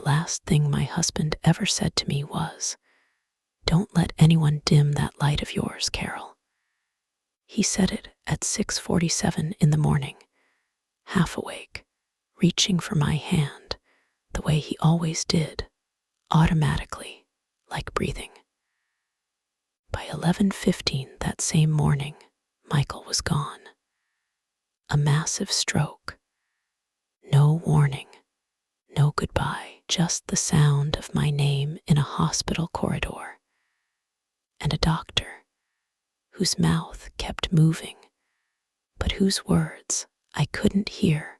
last thing my husband ever said to me was, "Don't let anyone dim that light of yours, Carol." He said it at 6:47 in the morning, half awake, reaching for my hand the way he always did, automatically, like breathing. By 11:15 that same morning, Michael was gone. A massive stroke. No warning, no goodbye, just the sound of my name in a hospital corridor, and a doctor whose mouth kept moving, but whose words I couldn't hear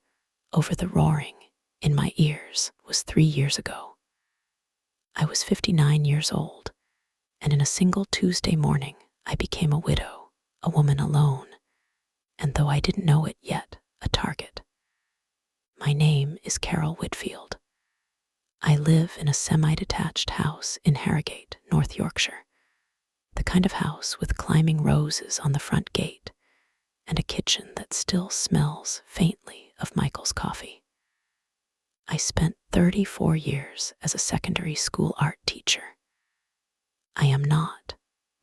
over the roaring in my ears. Was 3 years ago. I was 59 years old, and in a single Tuesday morning, I became a widow, a woman alone, and though I didn't know it yet, a target. My name is Carol Whitfield. I live in a semi-detached house in Harrogate, North Yorkshire, the kind of house with climbing roses on the front gate and a kitchen that still smells faintly of Michael's coffee. I spent 34 years as a secondary school art teacher. I am not,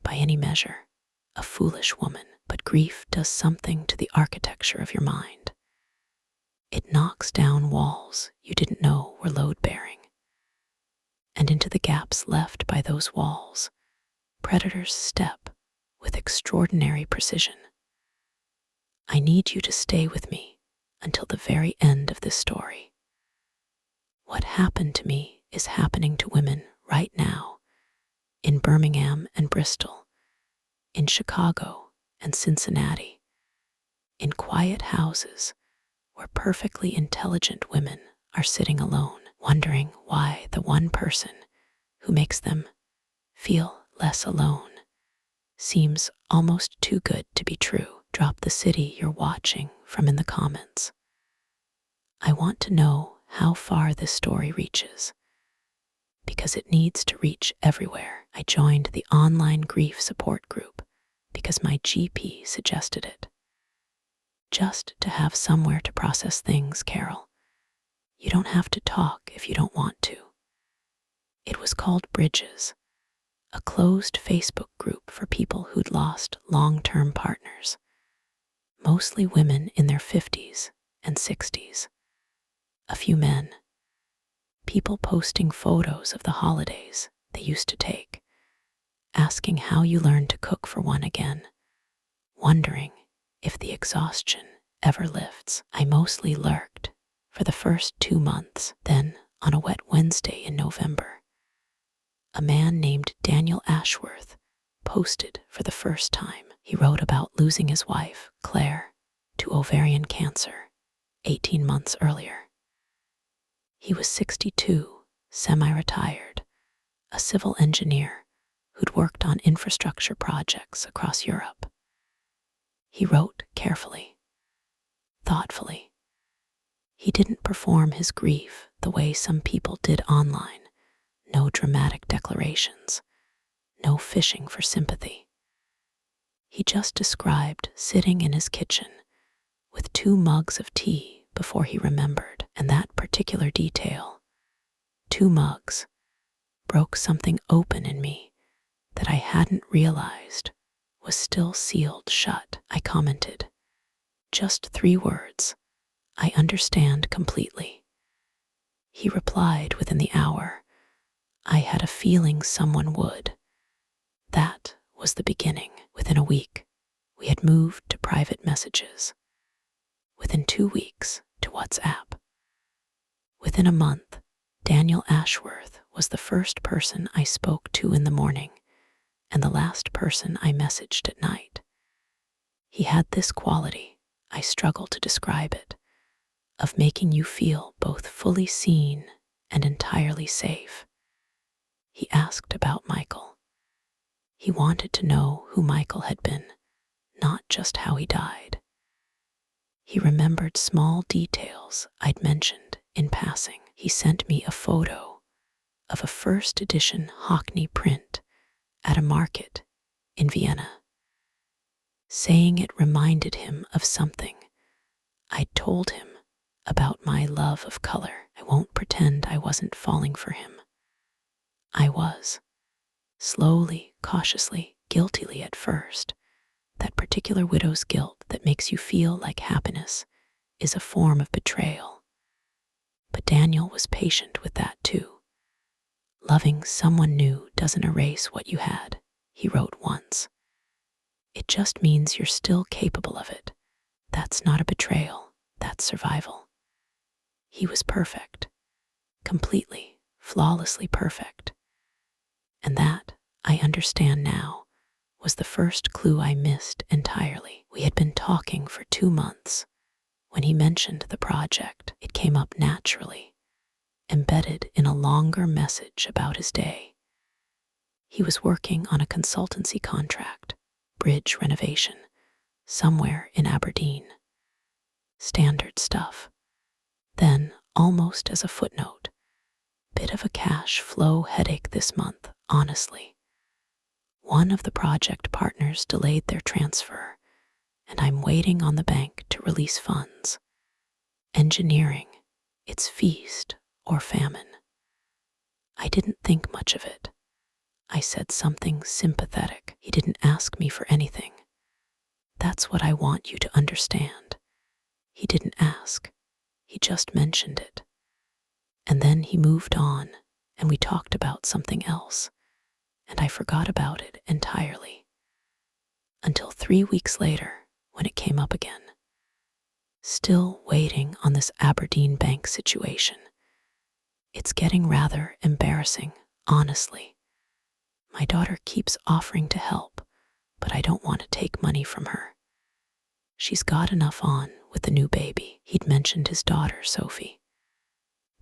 by any measure, a foolish woman, but grief does something to the architecture of your mind. It knocks down walls you didn't know were load-bearing. And into the gaps left by those walls, predators step with extraordinary precision. I need you to stay with me until the very end of this story. What happened to me is happening to women right now, in Birmingham and Bristol, in Chicago and Cincinnati, in quiet houses where perfectly intelligent women are sitting alone, wondering why the one person who makes them feel less alone seems almost too good to be true. Drop the city you're watching from in the comments. I want to know how far this story reaches, because it needs to reach everywhere. I joined the online grief support group because my GP suggested it. Just to have somewhere to process things, Carol. You don't have to talk if you don't want to. It was called Bridges, a closed Facebook group for people who'd lost long-term partners, mostly women in their 50s and 60s, a few men, people posting photos of the holidays they used to take, asking how you learned to cook for one again, wondering if the exhaustion ever lifts. I mostly lurked for the first 2 months. Then, on a wet Wednesday in November, a man named Daniel Ashworth posted for the first time. He wrote about losing his wife, Claire, to ovarian cancer 18 months earlier. He was 62, semi-retired, a civil engineer who'd worked on infrastructure projects across Europe. He wrote carefully, thoughtfully. He didn't perform his grief the way some people did online. No dramatic declarations, no fishing for sympathy. He just described sitting in his kitchen with 2 mugs of tea before he remembered, and that particular detail, 2 mugs, broke something open in me that I hadn't realized was still sealed shut. I commented, just 3 words, "I understand completely." He replied within the hour, "I had a feeling someone would." That was the beginning. Within a week, we had moved to private messages. Within 2 weeks, to WhatsApp. Within a month, Daniel Ashworth was the first person I spoke to in the morning and the last person I messaged at night. He had this quality, I struggle to describe it, of making you feel both fully seen and entirely safe. He asked about Michael. He wanted to know who Michael had been, not just how he died. He remembered small details I'd mentioned in passing. He sent me a photo of a first edition Hockney print at a market in Vienna, saying it reminded him of something I'd told him about my love of color. I won't pretend I wasn't falling for him. I was. Slowly, cautiously, guiltily at first. That particular widow's guilt that makes you feel like happiness is a form of betrayal. But Daniel was patient with that too. Loving someone new doesn't erase what you had, he wrote once. It just means you're still capable of it. That's not a betrayal, that's survival. He was perfect. Completely, flawlessly perfect. And that, I understand now, was the first clue I missed entirely. We had been talking for 2 months. When he mentioned the project, it came up naturally, embedded in a longer message about his day. He was working on a consultancy contract, bridge renovation, somewhere in Aberdeen. Standard stuff. Then, almost as a footnote, bit of a cash flow headache this month, honestly. One of the project partners delayed their transfer, and I'm waiting on the bank to release funds. Engineering, it's feast or famine. I didn't think much of it. I said something sympathetic. He didn't ask me for anything. That's what I want you to understand. He didn't ask. He just mentioned it. And then he moved on, and we talked about something else, and I forgot about it entirely. Until 3 weeks later, when it came up again. Still waiting on this Aberdeen bank situation. It's getting rather embarrassing, honestly. My daughter keeps offering to help, but I don't want to take money from her. She's got enough on with the new baby. He'd mentioned his daughter, Sophie.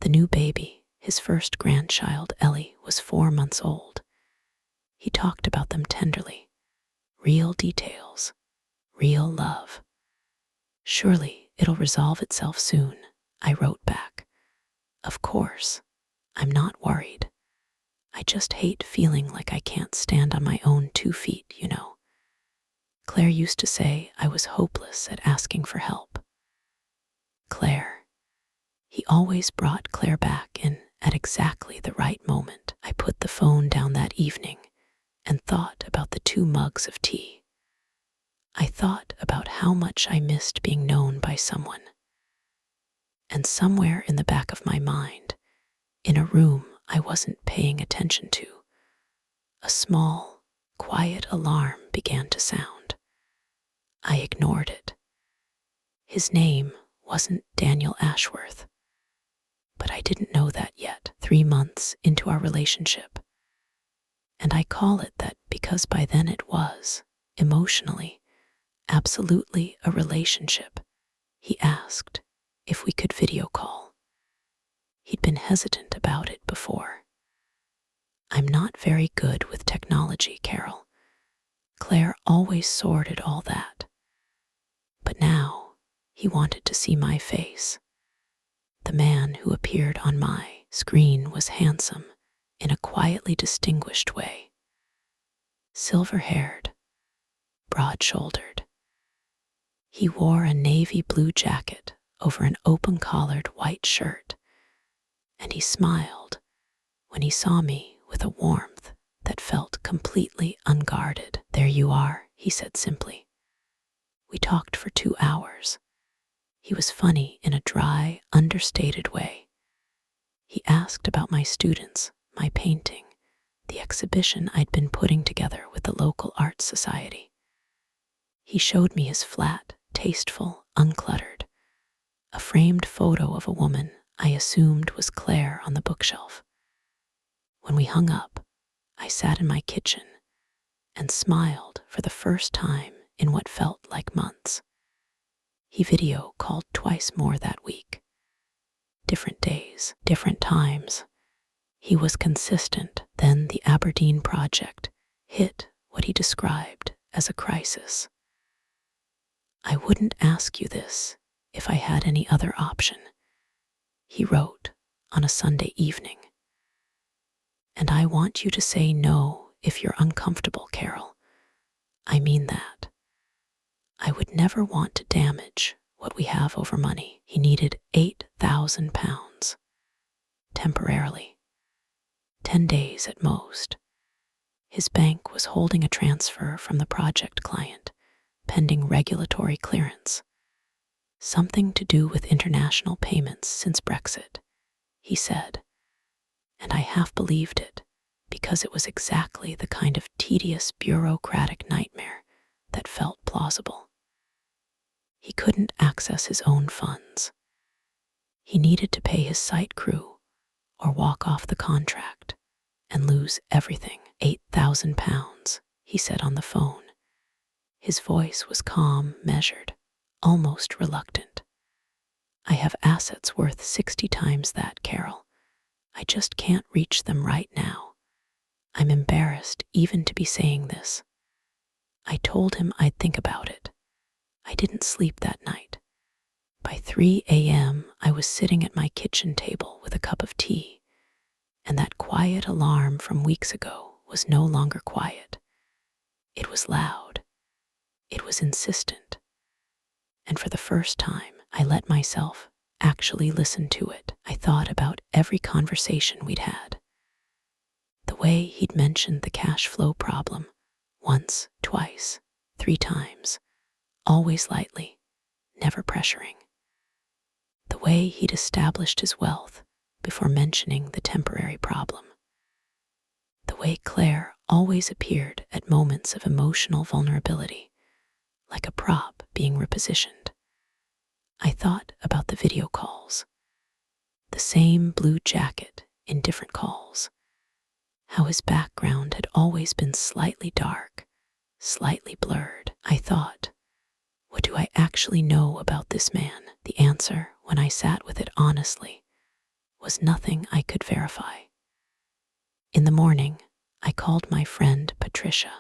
The new baby, his first grandchild, Ellie, was 4 months old. He talked about them tenderly. Real details. Real love. Surely it'll resolve itself soon, I wrote back. Of course. I'm not worried. I just hate feeling like I can't stand on my own 2 feet, you know. Claire used to say I was hopeless at asking for help. Claire. He always brought Claire back in at exactly the right moment. I put the phone down that evening and thought about the 2 mugs of tea. I thought about how much I missed being known by someone. And somewhere in the back of my mind, in a room I wasn't paying attention to, a small, quiet alarm began to sound. I ignored it. His name wasn't Daniel Ashworth, but I didn't know that yet, 3 months into our relationship. And I call it that because by then it was, emotionally, absolutely a relationship. He asked if we could video call. He'd been hesitant about it before. I'm not very good with technology, Carol. Claire always sorted all that. But now he wanted to see my face. The man who appeared on my screen was handsome in a quietly distinguished way. Silver-haired, broad-shouldered. He wore a navy blue jacket over an open-collared white shirt, and he smiled when he saw me with a warmth that felt completely unguarded. There you are, he said simply. We talked for 2 hours. He was funny in a dry, understated way. He asked about my students, my painting, the exhibition I'd been putting together with the local art society. He showed me his flat, tasteful, uncluttered, a framed photo of a woman I assumed was Claire on the bookshelf. When we hung up, I sat in my kitchen and smiled for the first time in what felt like months. He video called twice more that week. Different days, different times. He was consistent. Then the Aberdeen project hit what he described as a crisis. I wouldn't ask you this if I had any other option, he wrote on a Sunday evening. And I want you to say no if you're uncomfortable, Carol. I mean that. I would never want to damage what we have over money. He needed £8,000, temporarily, 10 days at most. His bank was holding a transfer from the project client, pending regulatory clearance. Something to do with international payments since Brexit, he said, and I half believed it, because it was exactly the kind of tedious bureaucratic nightmare that felt plausible. He couldn't access his own funds. He needed to pay his site crew or walk off the contract and lose everything. £8,000, he said on the phone. His voice was calm, measured, almost reluctant. I have assets worth 60 times that, Carol. I just can't reach them right now. I'm embarrassed even to be saying this. I told him I'd think about it. I didn't sleep that night. By 3 a.m., I was sitting at my kitchen table with a cup of tea, and that quiet alarm from weeks ago was no longer quiet. It was loud. It was insistent. And for the first time, I let myself actually listen to it. I thought about every conversation we'd had. The way he'd mentioned the cash flow problem, once, twice, 3 times, always lightly, never pressuring. The way he'd established his wealth before mentioning the temporary problem. The way Claire always appeared at moments of emotional vulnerability, like a prop being repositioned. I thought about the video calls, the same blue jacket in different calls, how his background had always been slightly dark, slightly blurred. I thought, what do I actually know about this man? The answer, when I sat with it honestly, was nothing I could verify. In the morning, I called my friend Patricia.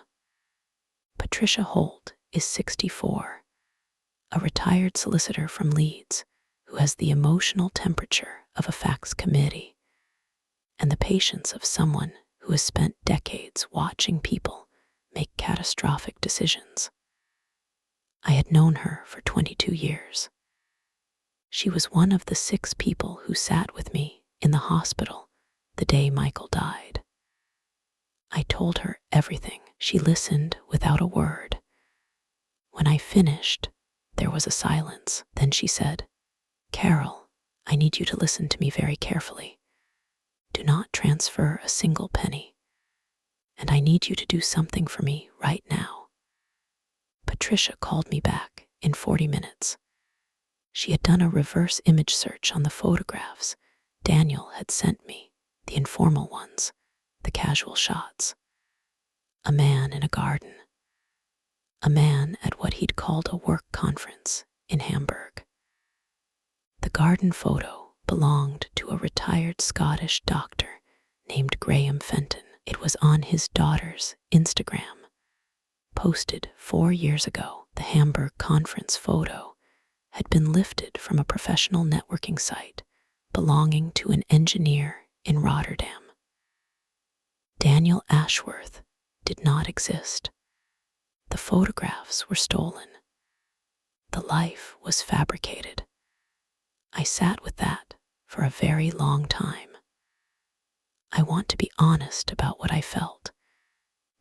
Patricia Holt is 64, a retired solicitor from Leeds who has the emotional temperature of a fax committee and the patience of someone who has spent decades watching people make catastrophic decisions. I had known her for 22 years. She was one of the 6 people who sat with me in the hospital the day Michael died. I told her everything. She listened without a word. When I finished, there was a silence. Then she said, "Carol, I need you to listen to me very carefully. Do not transfer a single penny. And I need you to do something for me right now." Patricia called me back in 40 minutes. She had done a reverse image search on the photographs Daniel had sent me, the informal ones, the casual shots. A man in a garden. A man at what he'd called a work conference in Hamburg. The garden photo belonged to a retired Scottish doctor named Graham Fenton. It was on his daughter's Instagram, posted 4 years ago. The Hamburg conference photo had been lifted from a professional networking site belonging to an engineer in Rotterdam. Daniel Ashworth did not exist. The photographs were stolen. The life was fabricated. I sat with that for a very long time. I want to be honest about what I felt,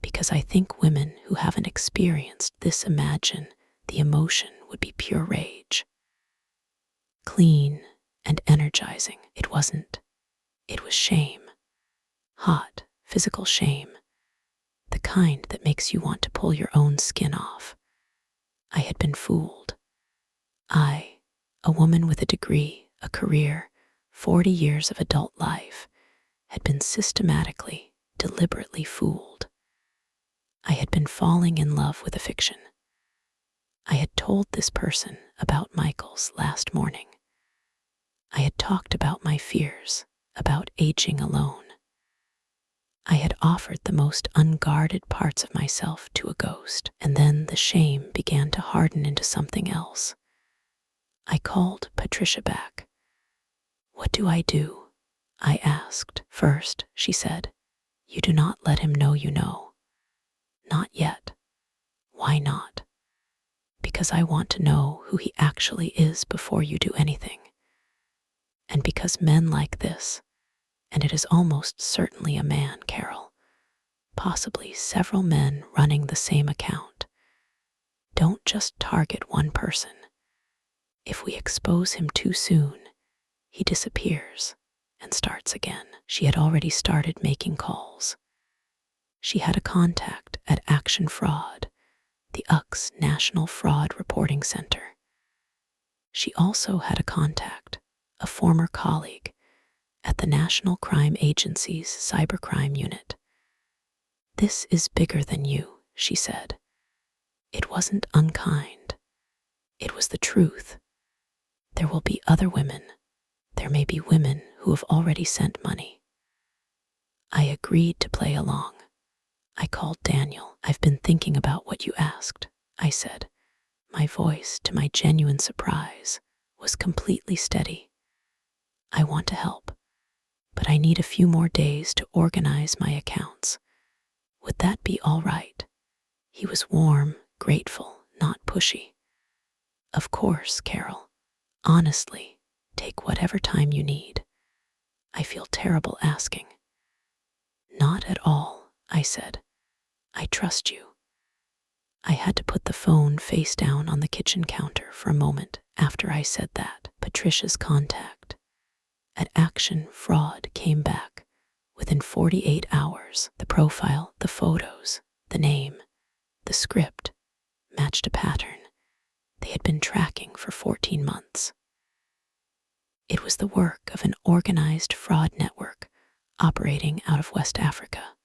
because I think women who haven't experienced this imagine the emotion would be pure rage. Clean and energizing. It wasn't. It was shame. Hot, physical shame. The kind that makes you want to pull your own skin off. I had been fooled. I, a woman with a degree, a career, 40 years of adult life, had been systematically, deliberately fooled. I had been falling in love with a fiction. I had told this person about Michael's last morning. I had talked about my fears, about aging alone. I had offered the most unguarded parts of myself to a ghost, and then the shame began to harden into something else. I called Patricia back. "What do I do?" I asked. "First," she said, "you do not let him know you know." "Not yet." "Why not?" because I want to know who he actually is before you do anything. And because men like this, and it is almost certainly a man, Carol, possibly several men running the same account, don't just target one person. If we expose him too soon, he disappears and starts again. She had already started making calls. She had a contact at Action Fraud, the UX National Fraud Reporting Center. She also had a contact, a former colleague, at the National Crime Agency's Cybercrime Unit. "This is bigger than you," she said. It wasn't unkind. It was the truth. There will be other women. There may be women who have already sent money. I agreed to play along. I called Daniel. "I've been thinking about what you asked," I said. My voice, to my genuine surprise, was completely steady. "I want to help, but I need a few more days to organize my accounts. Would that be all right?" He was warm, grateful, not pushy. "Of course, Carol. Honestly, take whatever time you need. I feel terrible asking." "Not at all," I said. "I trust you." I had to put the phone face down on the kitchen counter for a moment after I said that. Patricia's contact at Action Fraud came back within 48 hours. The profile, the photos, the name, the script matched a pattern they had been tracking for 14 months. It was the work of an organized fraud network operating out of West Africa,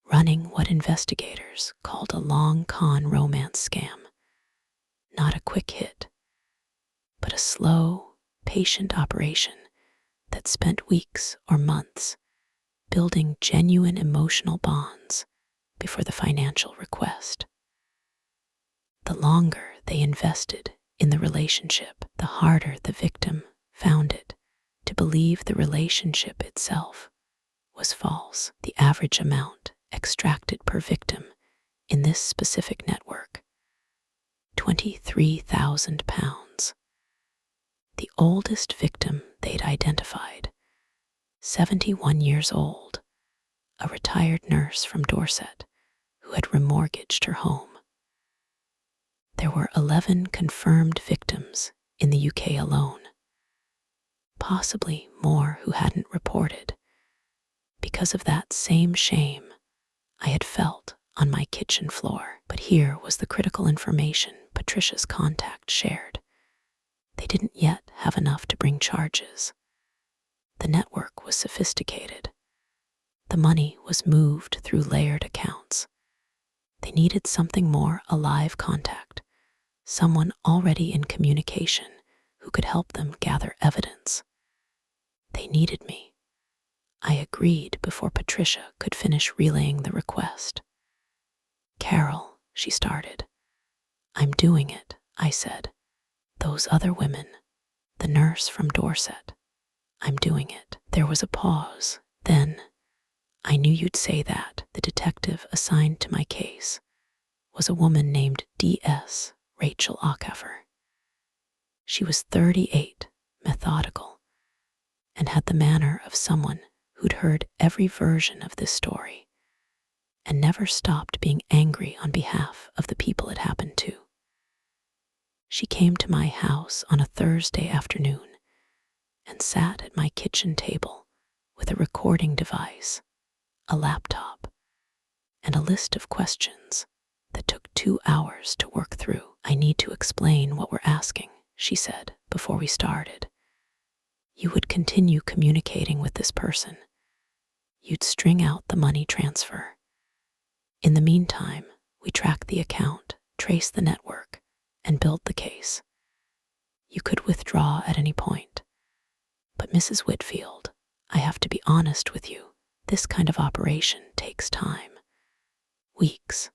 running what investigators called a long con romance scam. Not a quick hit, but a slow, patient operation that spent weeks or months building genuine emotional bonds before the financial request. The longer they invested in the relationship, the harder the victim found it to believe the relationship itself was false. The average amount extracted per victim in this specific network, £23,000. The oldest victim they'd identified, 71 years old, a retired nurse from Dorset who had remortgaged her home. There were 11 confirmed victims in the UK alone, possibly more who hadn't reported. Because of that same shame I had felt on my kitchen floor. But here was the critical information Patricia's contact shared. They didn't yet have enough to bring charges. The network was sophisticated. The money was moved through layered accounts. They needed something more, a live contact, someone already in communication who could help them gather evidence. They needed me. I agreed before Patricia could finish relaying the request. "Carol," she started. "I'm doing it," I said. "Those other women, the nurse from Dorset, I'm doing it." There was a pause. Then, "I knew you'd say that." The detective assigned to my case was a woman named D.S. Rachel Ockover. She was 38, methodical, and had the manner of someone who'd heard every version of this story and never stopped being angry on behalf of the people it happened to. She came to my house on a Thursday afternoon and sat at my kitchen table with a recording device, a laptop, and a list of questions that took 2 hours to work through. "I need to explain what we're asking," she said before we started. "You would continue communicating with this person. You'd string out the money transfer. In the meantime, we track the account, trace the network, and build the case. You could withdraw at any point. But Mrs. Whitfield, I have to be honest with you, this kind of operation takes time. Weeks,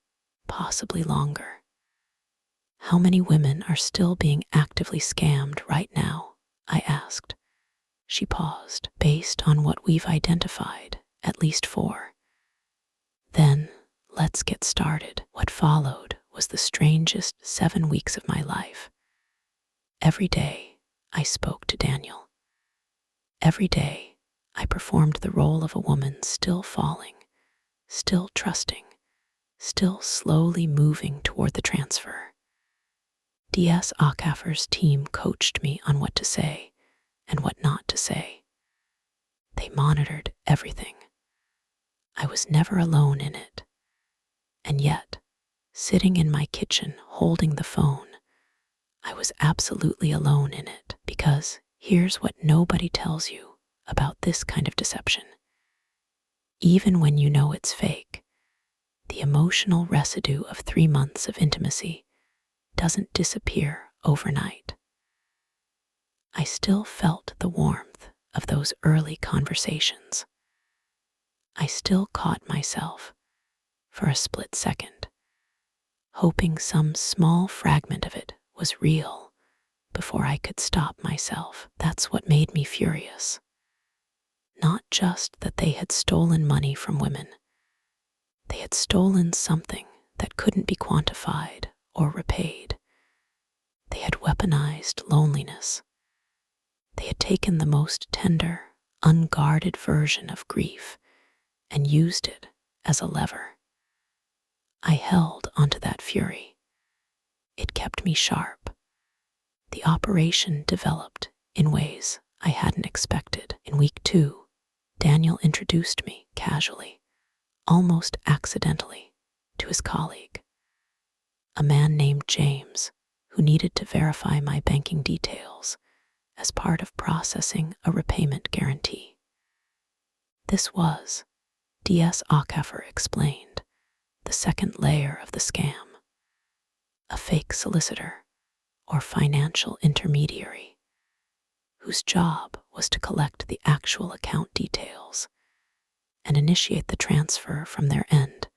possibly longer. How many women are still being actively scammed right now?" I asked. She paused. "Based on what we've identified, at least 4. "Then, let's get started." What followed was the strangest 7 weeks of my life. Every day, I spoke to Daniel. Every day, I performed the role of a woman still falling, still trusting, still slowly moving toward the transfer. DS Acker's team coached me on what to say and what not to say. They monitored everything. I was never alone in it. And yet, sitting in my kitchen holding the phone, I was absolutely alone in it, because here's what nobody tells you about this kind of deception. Even when you know it's fake, the emotional residue of 3 months of intimacy doesn't disappear overnight. I still felt the warmth of those early conversations. I still caught myself, for a split second, hoping some small fragment of it was real before I could stop myself. That's what made me furious. Not just that they had stolen money from women. They had stolen something that couldn't be quantified or repaid. They had weaponized loneliness. They had taken the most tender, unguarded version of grief and used it as a lever. I held onto that fury. It kept me sharp. The operation developed in ways I hadn't expected. In week 2, Daniel introduced me casually, almost accidentally, to his colleague, a man named James, who needed to verify my banking details as part of processing a repayment guarantee. This was, DS Acker explained, the second layer of the scam. A fake solicitor or financial intermediary whose job was to collect the actual account details and initiate the transfer from their end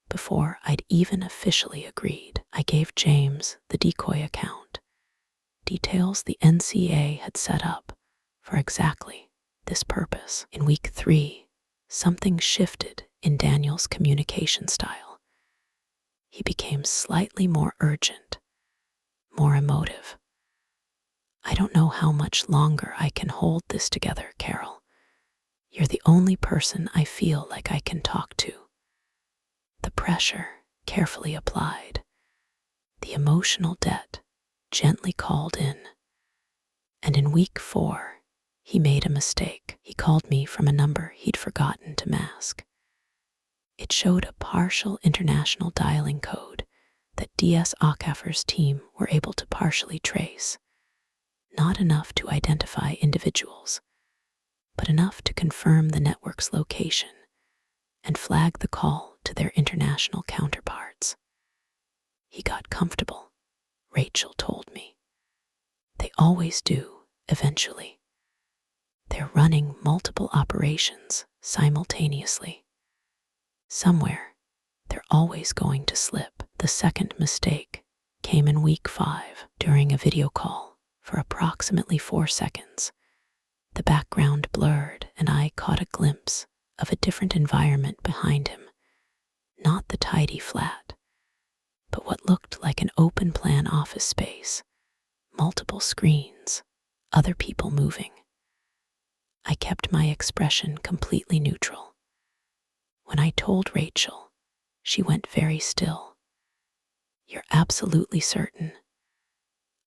before I'd even officially agreed. I gave James the decoy account, details the NCA had set up for exactly this purpose. In week 3, something shifted in Daniel's communication style. He became slightly more urgent, more emotive. I don't know how much longer I can hold this together, Carol. You're the only person I feel like I can talk to. The pressure carefully applied, the emotional debt gently called in. And in week 4, he made a mistake. He called me from a number he'd forgotten to mask. It showed a partial international dialing code that DS Acker's team were able to partially trace. Not enough to identify individuals, but enough to confirm the network's location and flag the call to their international counterparts. He got comfortable, Rachel told me. They always do, eventually. They're running multiple operations simultaneously. Somewhere, they're always going to slip. The second mistake came in week 5 during a video call for approximately 4 seconds. The background blurred and I caught a glimpse of a different environment behind him. Not the tidy flat, but what looked like an open-plan office space. Multiple screens, other people moving. I kept my expression completely neutral. When I told Rachel, she went very still. You're absolutely certain?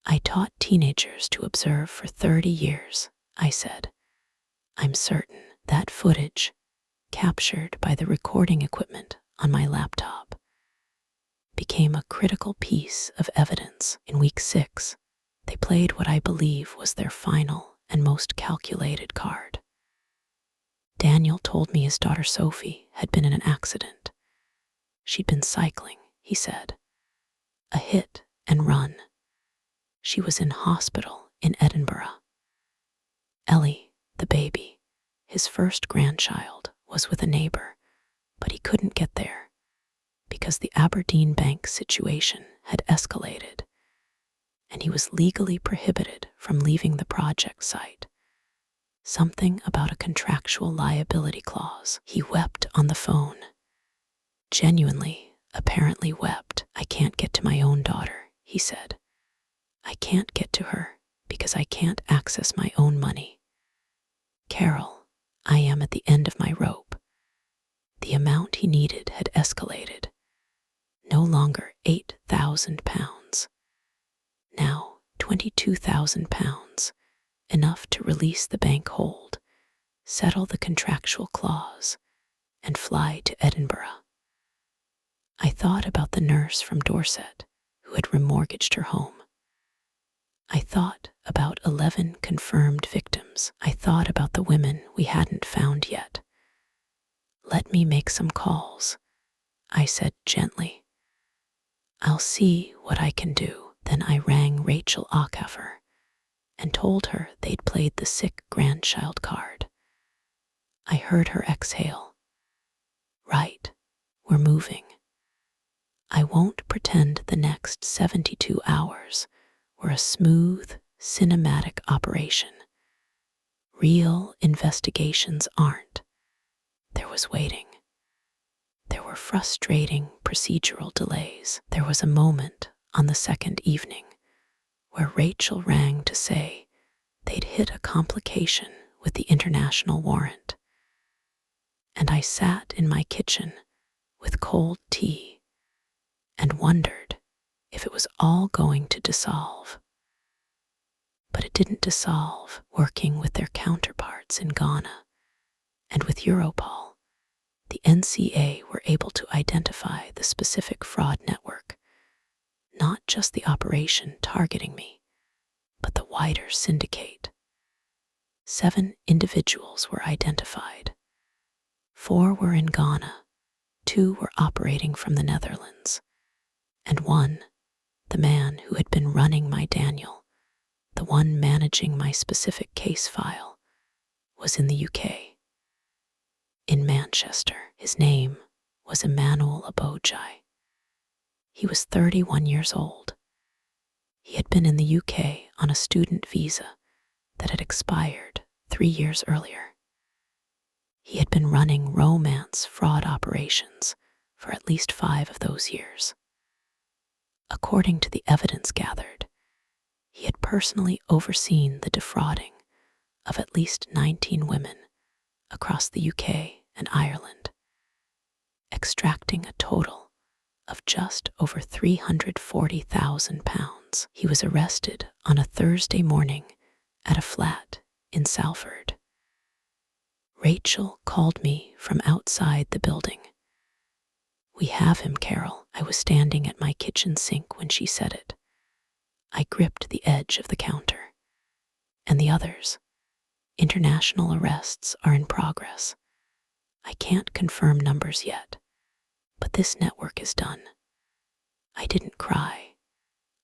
I taught teenagers to observe for 30 years, I said. I'm certain. That footage, captured by the recording equipment on my laptop, became a critical piece of evidence. In week 6, they played what I believe was their final and most calculated card. Daniel told me his daughter Sophie had been in an accident. She'd been cycling, he said. A hit and run. She was in hospital in Edinburgh. Ellie, the baby, his first grandchild, was with a neighbor, but he couldn't get there because the Aberdeen bank situation had escalated, and he was legally prohibited from leaving the project site. Something about a contractual liability clause. He wept on the phone. Genuinely, apparently wept. "I can't get to my own daughter," he said. "I can't get to her because I can't access my own money. Carol, I am at the end of my rope." The amount he needed had escalated. No longer £8,000. Now £22,000, enough to release the bank hold, settle the contractual clause, and fly to Edinburgh. I thought about the nurse from Dorset who had remortgaged her home. I thought about 11 confirmed victims. I thought about the women we hadn't found yet. "Let me make some calls," I said gently. "I'll see what I can do." Then I rang Rachel Ockafer and told her they'd played the sick grandchild card. I heard her exhale. "Right, we're moving." I won't pretend the next 72 hours were a smooth, cinematic operation. Real investigations aren't. There was waiting. There were frustrating procedural delays. There was a moment on the second evening where Rachel rang to say they'd hit a complication with the international warrant. And I sat in my kitchen with cold tea and wondered if it was all going to dissolve. But it didn't dissolve. Working with their counterparts in Ghana and with Europol, the NCA were able to identify the specific fraud network, not just the operation targeting me, but the wider syndicate. 7 individuals were identified. 4 were in Ghana, 2 were operating from the Netherlands, and 1, the man who had been running my Daniel, the one managing my specific case file, was in the UK. In Manchester, his name was Emmanuel Abojai. He was 31 years old. He had been in the UK on a student visa that had expired 3 years earlier. He had been running romance fraud operations for at least 5 of those years. According to the evidence gathered, he had personally overseen the defrauding of at least 19 women across the UK and Ireland, extracting a total of just over £340,000. He was arrested on a Thursday morning at a flat in Salford. Rachel called me from outside the building. "We have him, Carol." I was standing at my kitchen sink when she said it. I gripped the edge of the counter. "And the others? International arrests are in progress. I can't confirm numbers yet, but this network is done." I didn't cry.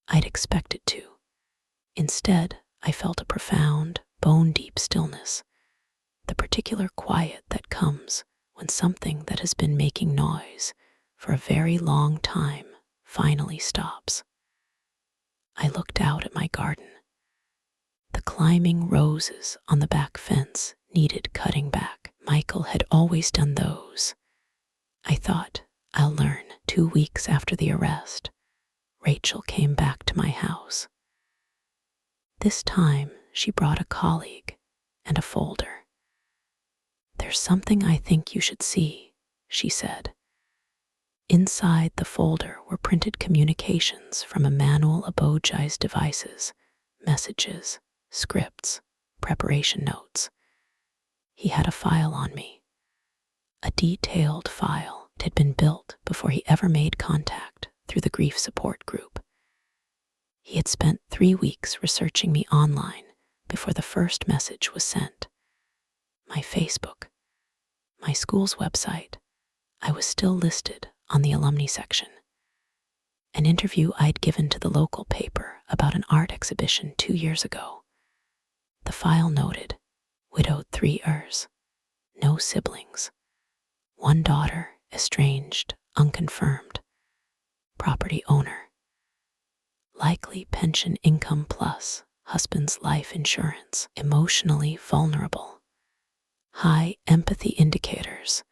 I'd expected to. Instead, I felt a profound, bone-deep stillness, the particular quiet that comes when something that has been making noise for a very long time finally stops. I looked out at my garden. The climbing roses on the back fence needed cutting back. Michael had always done those. I thought, I'll learn. 2 weeks after the arrest, Rachel came back to my house. This time, she brought a colleague and a folder. "There's something I think you should see," she said. Inside the folder were printed communications from Emmanuel Abojai's devices, messages, scripts, preparation notes. He had a file on me, a detailed file. It had been built before he ever made contact through the grief support group. He had spent 3 weeks researching me online before the first message was sent. My Facebook, my school's website, I was still listed on the alumni section. An interview I'd given to the local paper about an art exhibition 2 years ago. The file noted, widowed 3 heirs, no siblings, 1 daughter, estranged, unconfirmed, property owner, likely pension income plus husband's life insurance, emotionally vulnerable, high empathy indicators,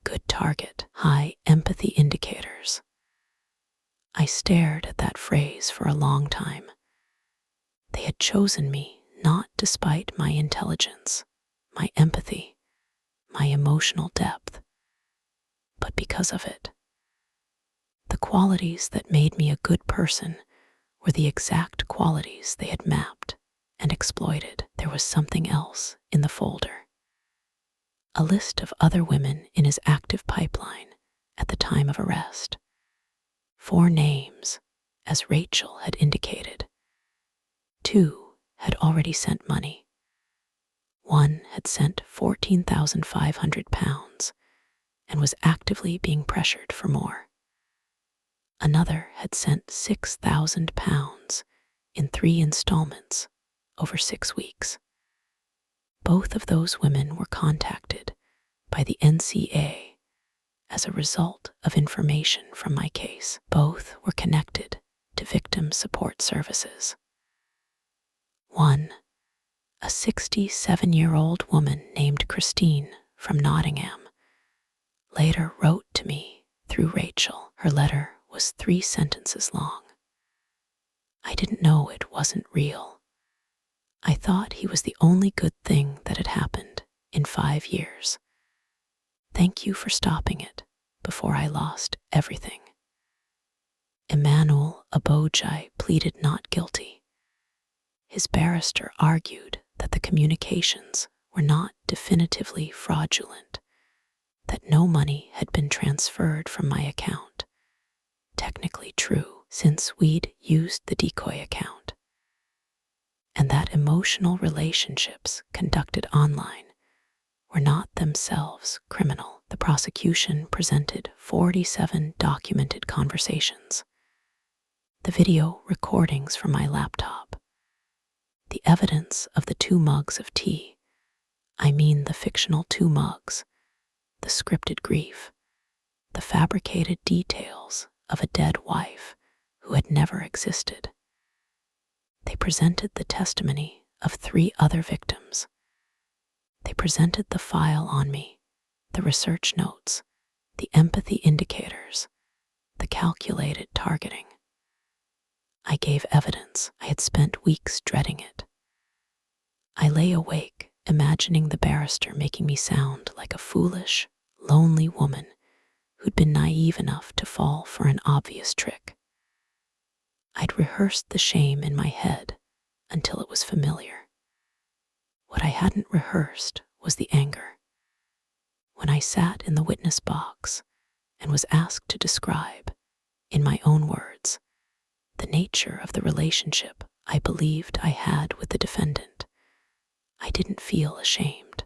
good target, high empathy indicators, I stared at that phrase for a long time. They had chosen me not despite my intelligence, my empathy, my emotional depth, but because of it. The qualities that made me a good person were the exact qualities they had mapped and exploited. There was something else in the folder. A list of other women in his active pipeline at the time of arrest. 4 names, as Rachel had indicated. 2 had already sent money. 1 had sent £14,500 and was actively being pressured for more. Another had sent £6,000 in 3 installments over 6 weeks. Both of those women were contacted by the NCA as a result of information from my case. Both were connected to victim support services. 1, a 67-year-old woman named Christine from Nottingham, later wrote to me through Rachel. Her letter was 3 sentences long. I didn't know it wasn't real. I thought he was the only good thing that had happened in 5 years. Thank you for stopping it before I lost everything. Emmanuel Abojai pleaded not guilty. His barrister argued that the communications were not definitively fraudulent, that no money had been transferred from my account. Technically true, since we'd used the decoy account. And that emotional relationships conducted online were not themselves criminal. The prosecution presented 47 documented conversations, the video recordings from my laptop, the evidence of the 2 mugs of tea, I mean the fictional 2 mugs, the scripted grief, the fabricated details of a dead wife who had never existed. They presented the testimony of 3 other victims. They presented the file on me, the research notes, the empathy indicators, the calculated targeting. I gave evidence. I had spent weeks dreading it. I lay awake, imagining the barrister making me sound like a foolish, lonely woman who'd been naive enough to fall for an obvious trick. I'd rehearsed the shame in my head until it was familiar. What I hadn't rehearsed was the anger. When I sat in the witness box and was asked to describe, in my own words, the nature of the relationship I believed I had with the defendant, I didn't feel ashamed.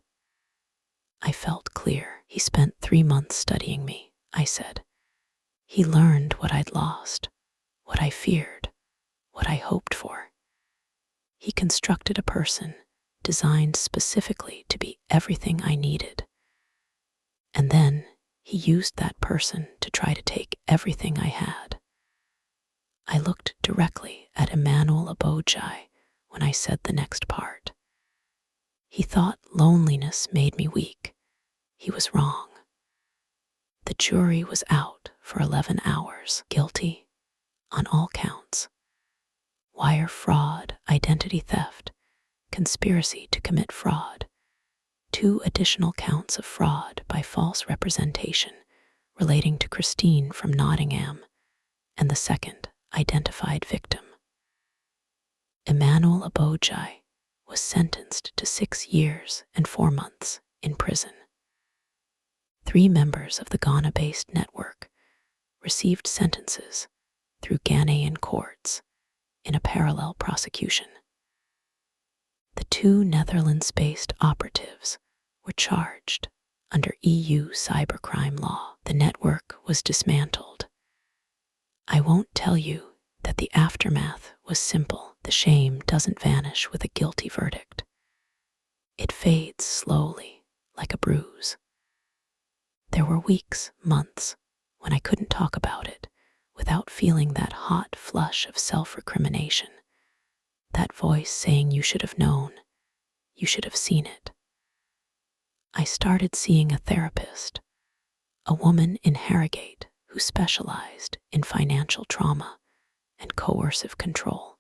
I felt clear. He spent 3 months studying me, I said. He learned what I'd lost, what I feared, what I hoped for. He constructed a person designed specifically to be everything I needed. And then he used that person to try to take everything I had. I looked directly at Emmanuel Abojai when I said the next part. He thought loneliness made me weak. He was wrong. The jury was out for 11 hours, guilty on all counts. Wire fraud, identity theft, conspiracy to commit fraud, 2 additional counts of fraud by false representation relating to Christine from Nottingham, and the second identified victim. Emmanuel Abojai was sentenced to 6 years and 4 months in prison. 3 members of the Ghana-based network received sentences through Ghanaian courts in a parallel prosecution. The 2 Netherlands-based operatives were charged under EU cybercrime law. The network was dismantled. I won't tell you that the aftermath was simple. The shame doesn't vanish with a guilty verdict. It fades slowly, like a bruise. There were weeks, months, when I couldn't talk about it without feeling that hot flush of self-recrimination, that voice saying you should have known, you should have seen it. I started seeing a therapist, a woman in Harrogate who specialized in financial trauma and coercive control.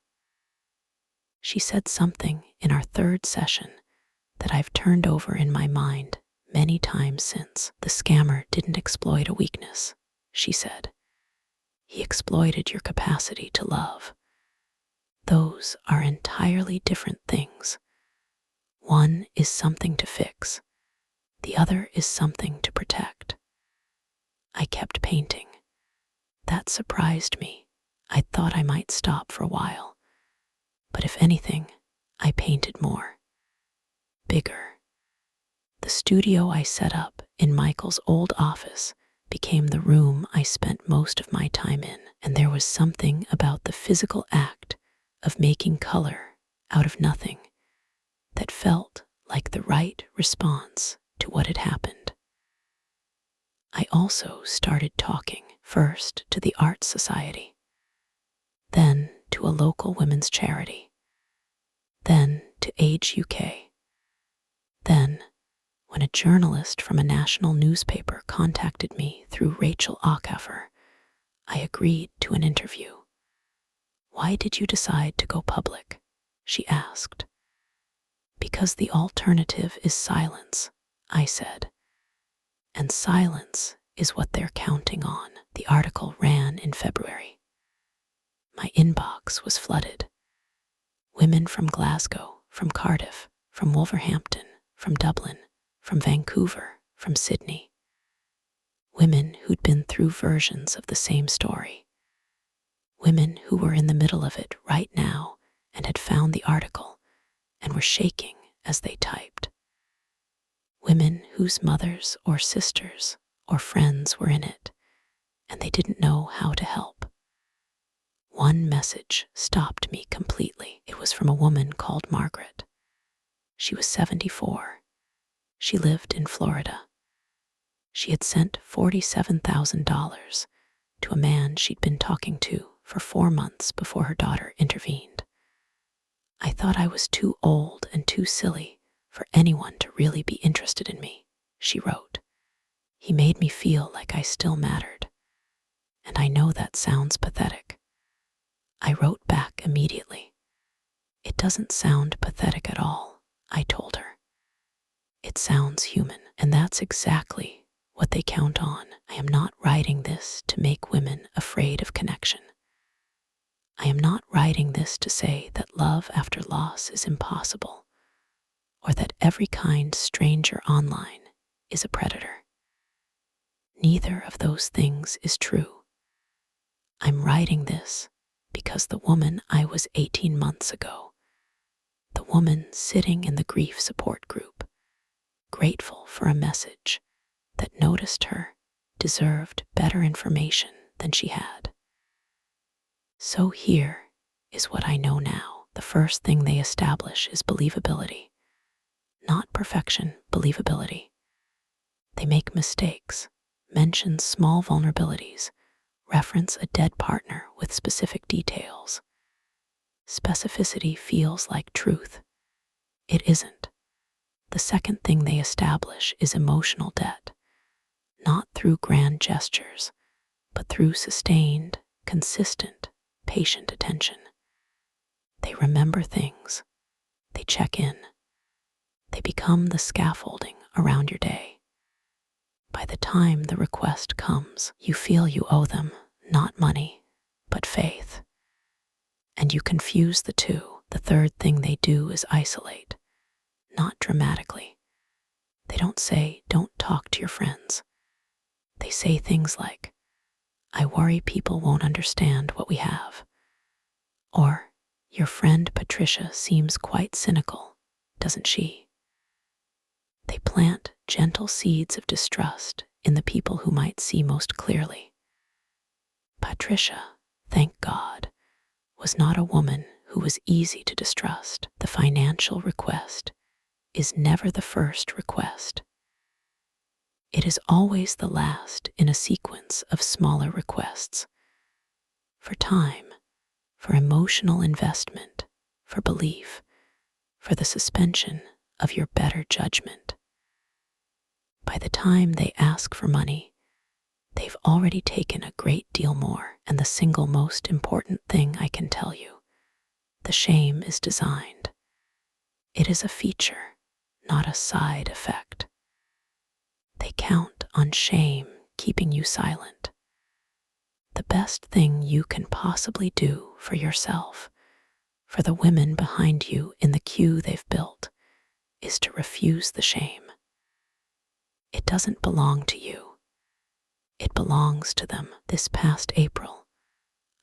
She said something in our third session that I've turned over in my mind many times since. The scammer didn't exploit a weakness, she said. He exploited your capacity to love. Those are entirely different things. One is something to fix. The other is something to protect. I kept painting. That surprised me. I thought I might stop for a while. But if anything, I painted more. Bigger. The studio I set up in Michael's old office became the room I spent most of my time in, and there was something about the physical act of making color out of nothing that felt like the right response to what had happened. I also started talking, first to the Art Society, then to a local women's charity, then to Age UK. Then, when a journalist from a national newspaper contacted me through Rachel Ockhaffer, I agreed to an interview. "Why did you decide to go public?" she asked. "Because the alternative is silence," I said. "And silence is what they're counting on." The article ran in February. My inbox was flooded. Women from Glasgow, from Cardiff, from Wolverhampton, from Dublin, from Vancouver, from Sydney. Women who'd been through versions of the same story. Women who were in the middle of it right now and had found the article and were shaking as they typed. Women whose mothers or sisters or friends were in it, and they didn't know how to help. One message stopped me completely. It was from a woman called Margaret. She was 74. She lived in Florida. She had sent $47,000 to a man she'd been talking to for 4 months before her daughter intervened. "I thought I was too old and too silly for anyone to really be interested in me," she wrote. "He made me feel like I still mattered. And I know that sounds pathetic." I wrote back immediately. "It doesn't sound pathetic at all," I told her. "It sounds human, and that's exactly what they count on." I am not writing this to make women afraid of connection. I am not writing this to say that love after loss is impossible, or that every kind stranger online is a predator. Neither of those things is true. I'm writing this because the woman I was 18 months ago, the woman sitting in the grief support group, grateful for a message that noticed her, deserved better information than she had. So here is what I know now. The first thing they establish is believability. Not perfection, believability. They make mistakes, mention small vulnerabilities, reference a dead partner with specific details. Specificity feels like truth. It isn't. The second thing they establish is emotional debt, not through grand gestures, but through sustained, consistent, patient attention. They remember things. They check in. They become the scaffolding around your day. By the time the request comes, you feel you owe them not money, but faith. And you confuse the two. The third thing they do is isolate, not dramatically. They don't say, "Don't talk to your friends." They say things like, "I worry people won't understand what we have." Or, "Your friend Patricia seems quite cynical, doesn't she?" They plant gentle seeds of distrust in the people who might see most clearly. Patricia, thank God, was not a woman who was easy to distrust. The financial request is never the first request. It is always the last in a sequence of smaller requests. For time, for emotional investment, for belief, for the suspension of your better judgment. By the time they ask for money, They've already taken a great deal more, and the single most important thing I can tell you, the shame is designed. It is a feature, not a side effect. They count on shame keeping you silent. The best thing you can possibly do for yourself, for the women behind you in the queue they've built, is to refuse the shame. It doesn't belong to you. It belongs to them. This past April,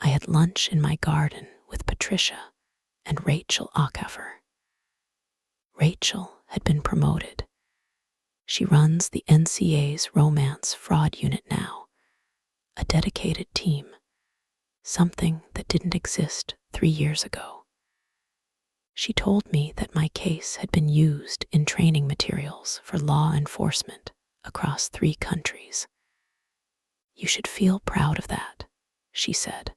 I had lunch in my garden with Patricia and Rachel Undercover. Rachel had been promoted. She runs the NCA's romance fraud unit now, a dedicated team, something that didn't exist 3 years ago. She told me that my case had been used in training materials for law enforcement across 3 countries. You should feel proud of that, she said.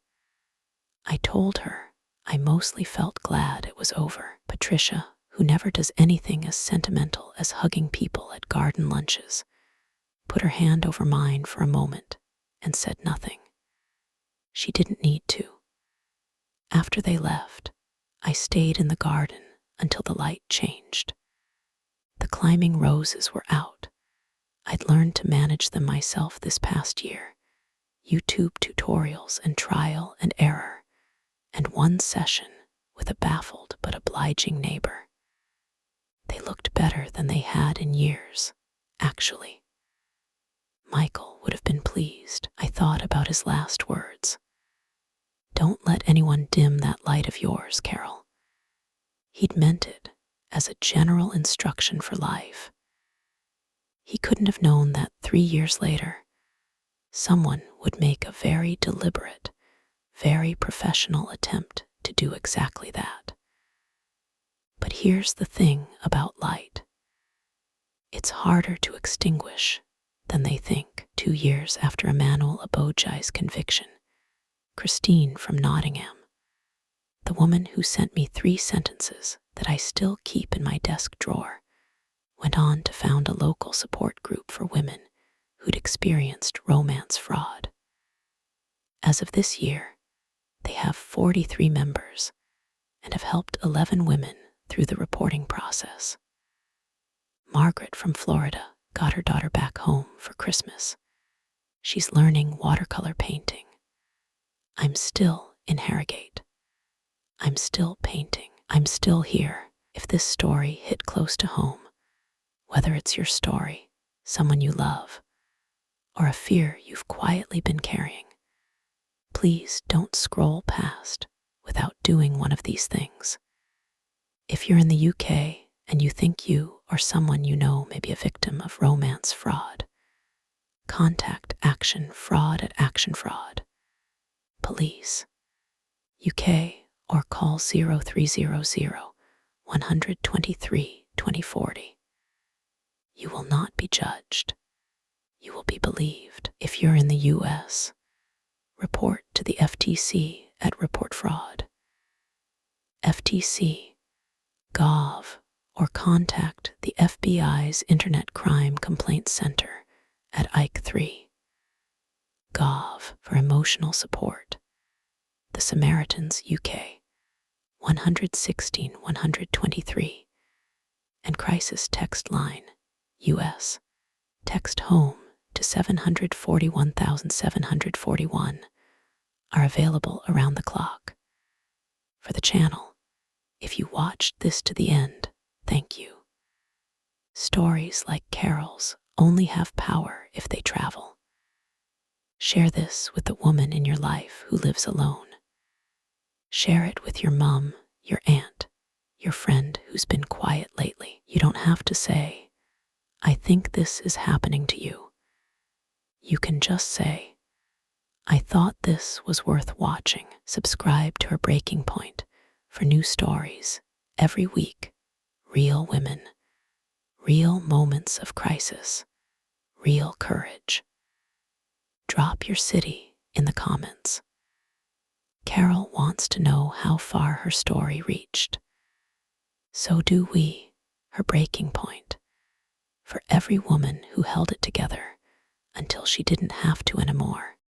I told her I mostly felt glad it was over. Patricia, who never does anything as sentimental as hugging people at garden lunches, put her hand over mine for a moment and said nothing. She didn't need to. After they left, I stayed in the garden until the light changed. The climbing roses were out. I'd learned to manage them myself this past year. YouTube tutorials and trial and error, and 1 session with a baffled but obliging neighbor. They looked better than they had in years, actually. Michael would have been pleased. I thought about his last words. Don't let anyone dim that light of yours, Carol. He'd meant it as a general instruction for life. He couldn't have known that 3 years later, someone would make a very deliberate, very professional attempt to do exactly that. But here's the thing about light. It's harder to extinguish than they think. 2 years after Emmanuel Abojai's conviction, Christine from Nottingham, the woman who sent me 3 sentences that I still keep in my desk drawer, went on to found a local support group for women who'd experienced romance fraud. As of this year, they have 43 members and have helped 11 women through the reporting process. Margaret from Florida got her daughter back home for Christmas. She's learning watercolor painting. I'm still in Harrogate. I'm still painting. I'm still here. If this story hit close to home, whether it's your story, someone you love, or a fear you've quietly been carrying, please don't scroll past without doing one of these things. If you're in the UK and you think you or someone you know may be a victim of romance fraud, contact Action Fraud at Action Fraud, Police, UK, or call 0300 123 2040. You will not be judged. You will be believed. If you're in the US, report to the FTC at Report Fraud, FTC.gov, or contact the FBI's Internet Crime Complaints Center at IC3.gov for emotional support. The Samaritans UK, 116 123, and Crisis Text Line, US, text HOME to 741,741 are available around the clock. For the channel, if you watched this to the end, thank you. Stories like Carol's only have power if they travel. Share this with the woman in your life who lives alone. Share it with your mom, your aunt, your friend who's been quiet lately. You don't have to say, I think this is happening to you. You can just say, I thought this was worth watching. Subscribe to her Breaking Point for new stories every week. Real women, real moments of crisis, real courage. Drop your city in the comments. Carol wants to know how far her story reached. So do we, her Breaking Point, for every woman who held it together until she didn't have to anymore.